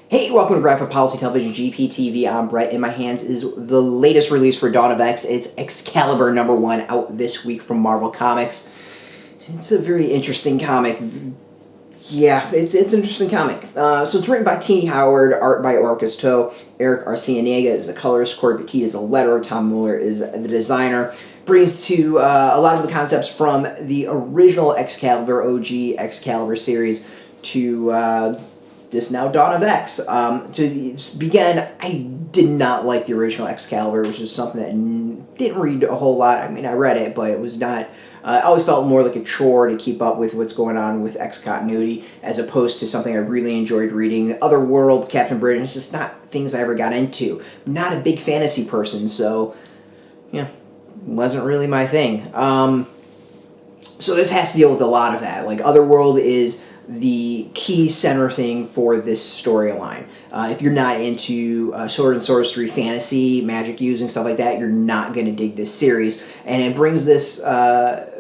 Hey, welcome to Graphic Policy Television GPTV. I'm Brett. In my hands is the latest release for Dawn of X. It's Excalibur #1 out this week from Marvel Comics. It's a very interesting comic. Yeah, it's an interesting comic. So it's written by Tini Howard, art by Arciniega. Erick Arciniega is the colorist, Cory Petit is the letterer, Tom Muller is the designer. Brings to a lot of the concepts from the original Excalibur, OG Excalibur series to this now Dawn of X. To begin, I did not like the original Excalibur, which is something that didn't read a whole lot. I mean, I read it, but it was not... I always felt more like a chore to keep up with what's going on with X continuity, as opposed to something I really enjoyed reading. Otherworld, Captain Britain, it's just not things I ever got into. I'm not a big fantasy person, so, yeah, wasn't really my thing. So this has to deal with a lot of that. Like, Otherworld is the key center thing for this storyline. If you're not into sword and sorcery, fantasy, magic using, stuff like that, you're not going to dig this series. And it brings this,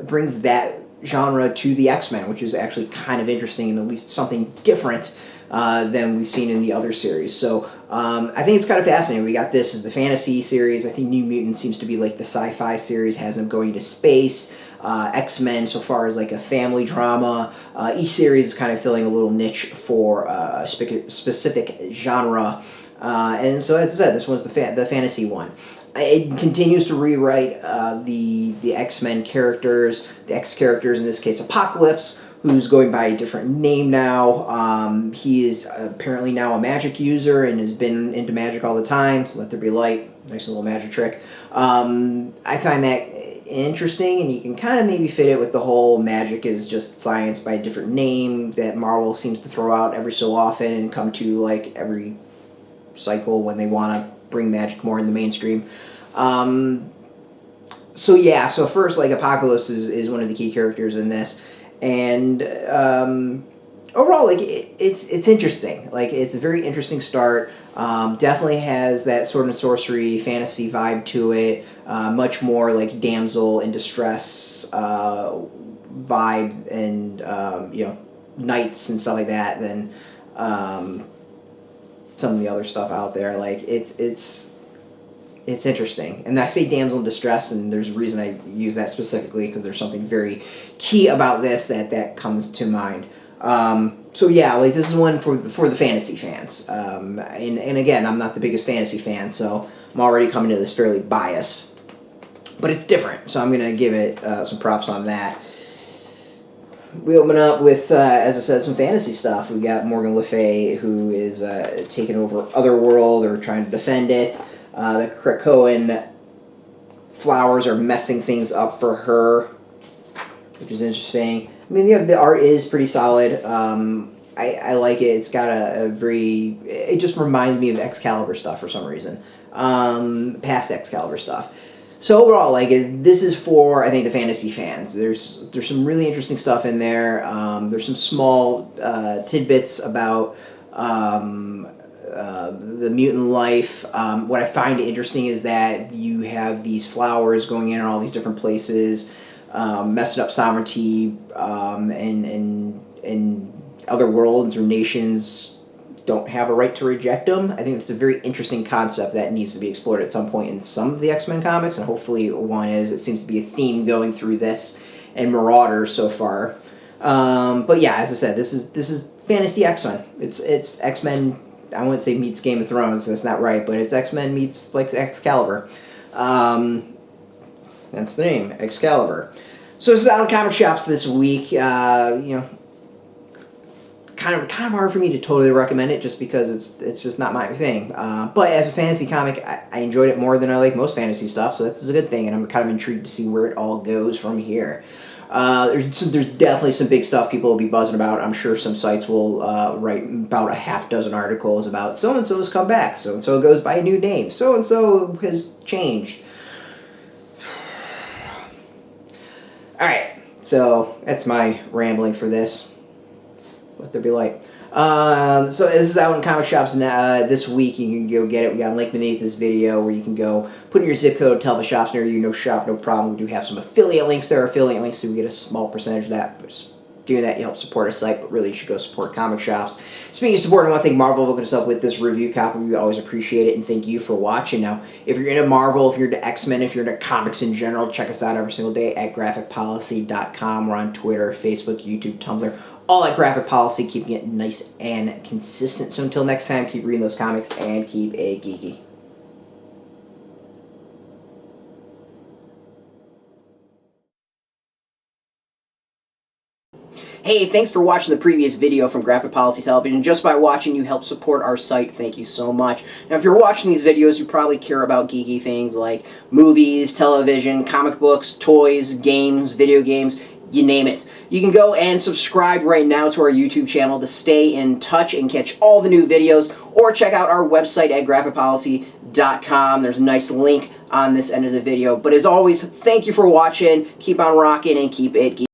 brings that genre to the X-Men, which is actually kind of interesting and at least something different than we've seen in the other series. So I think it's kind of fascinating. We got this as the fantasy series. I think New Mutants seems to be like the sci-fi series, has them going to space. X-Men so far as like a family drama. Each series is kind of filling a little niche for a specific genre. And so as I said, this one's the fantasy one. It continues to rewrite the X-Men characters, the X characters, in this case Apocalypse, who's going by a different name now. He is apparently now a magic user and has been into magic all the time. Let there be light. Nice little magic trick. I find that interesting, and you can kind of maybe fit it with the whole magic is just science by a different name that Marvel seems to throw out every so often and come to like every cycle when they want to bring magic more in the mainstream. So yeah, so first, like, Apocalypse is one of the key characters in this, and overall, like, it's interesting. Like, it's a very interesting start. Definitely has that sword and sorcery fantasy vibe to it. Much more like damsel in distress vibe, and you know, knights and stuff like that than some of the other stuff out there. Like, it's interesting. And I say damsel in distress, and there's a reason I use that specifically, because there's something very key about this that comes to mind. So yeah, like, this is one for the fantasy fans. And again, I'm not the biggest fantasy fan, so I'm already coming to this fairly biased. But it's different, so I'm going to give it some props on that. We open up with, as I said, some fantasy stuff. We got Morgan Le Fay, who is taking over Otherworld, or trying to defend it. The Krakoan flowers are messing things up for her, which is interesting. I mean, the art is pretty solid. I like it. It's got a very... It just reminds me of Excalibur stuff for some reason. Past Excalibur stuff. So overall, like, this is for, I think, the fantasy fans. There's some really interesting stuff in there. There's some small tidbits about the mutant life. What I find interesting is that you have these flowers going in all these different places, messing up sovereignty, and other worlds or nations don't have a right to reject them. I think that's a very interesting concept that needs to be explored at some point in some of the X-Men comics, and hopefully one is. It seems to be a theme going through this and Marauders so far. But yeah, as I said, this is fantasy X-Men. It's X-Men. I wouldn't say meets Game of Thrones. That's not right, but it's X-Men meets like Excalibur. That's the name, Excalibur. So this is out in comic shops this week. You know, kind of hard for me to totally recommend it, just because it's just not my thing. But as a fantasy comic, I enjoyed it more than I like most fantasy stuff, so that's a good thing, and I'm kind of intrigued to see where it all goes from here. There's definitely some big stuff people will be buzzing about. I'm sure some sites will write about a half dozen articles about so-and-so has come back, so-and-so goes by a new name, so-and-so has changed. Alright, so that's my rambling for this. Let there be light. So this is out in comic shops now, this week. You can go get it. We got a link beneath this video where you can go put in your zip code, tell the shops near you, no shop, no problem. We do have some affiliate links there, so we get a small percentage of that. doing that, you help support our site, but really you should go support comic shops. Speaking of support, I want to thank Marvel for hooking us up with this review copy. We always appreciate it, and thank you for watching. Now, if you're into Marvel, if you're into X-Men, if you're into comics in general, check us out every single day at graphicpolicy.com. We're on Twitter, Facebook, YouTube, Tumblr, all at Graphic Policy, keeping it nice and consistent. So until next time, keep reading those comics and keep it geeky. Hey, thanks for watching the previous video from Graphic Policy Television. Just by watching, you help support our site. Thank you so much. Now, if you're watching these videos, you probably care about geeky things like movies, television, comic books, toys, games, video games, you name it. You can go and subscribe right now to our YouTube channel to stay in touch and catch all the new videos, or check out our website at graphicpolicy.com. There's a nice link on this end of the video. But as always, thank you for watching. Keep on rocking and keep it geeky.